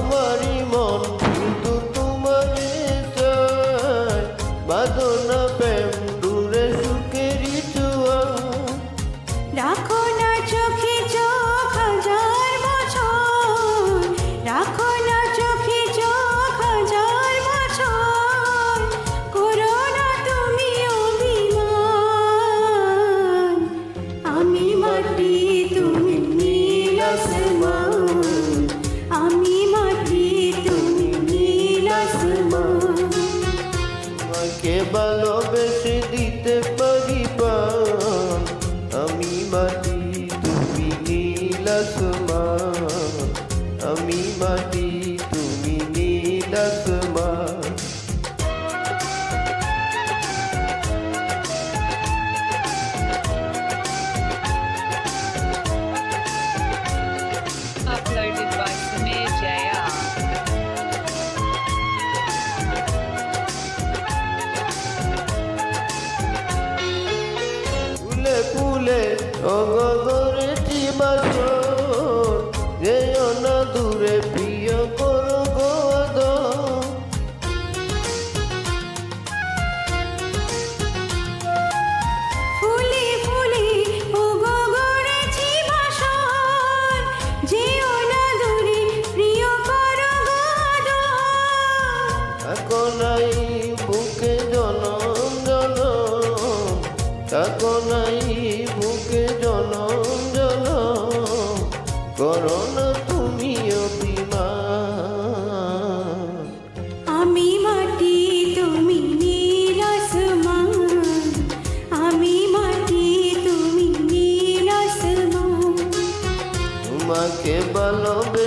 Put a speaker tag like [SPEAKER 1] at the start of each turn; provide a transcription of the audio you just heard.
[SPEAKER 1] আমারই মন শুধু তোমারে চায়, বাঁধো না প্রেম দূরে সুখেরই ছোঁয়া।
[SPEAKER 2] রাখো না চোখে চোখ হাজার বছর, রাখো না চোখে চোখ হাজার বছর, করো না তুমি অভিমান। আমি মাটি তুমি নীল আসমান, আমি মাটি তুমি নীল আসমান।
[SPEAKER 1] তোমাকে ভালোবেসে দিতে পারি প্রাণ, আমি মাটি তুমি নীল আসমান, আমি মাটি তুমি নীল আসমান।
[SPEAKER 3] Uploaded by Samir JR.
[SPEAKER 1] ফুলে ফুলে অগরেছি বাসর, যেও না দূরে প্রিয় করো গো আদর।
[SPEAKER 2] ফুলে ফুলে ওগো গড়েছি বাসর, যেও না দূরে প্রিয় করো গো আদর।
[SPEAKER 1] থাকো নাই বুকে জনম জনম, থাকো নাই বুকে জনম জনম, করো না তুমি অভিমান।
[SPEAKER 2] আমি মাটি তুমি নীল আসমান, আমি মাটি তুমি নীল আসমান।
[SPEAKER 1] তোমাকে ভালোবেসে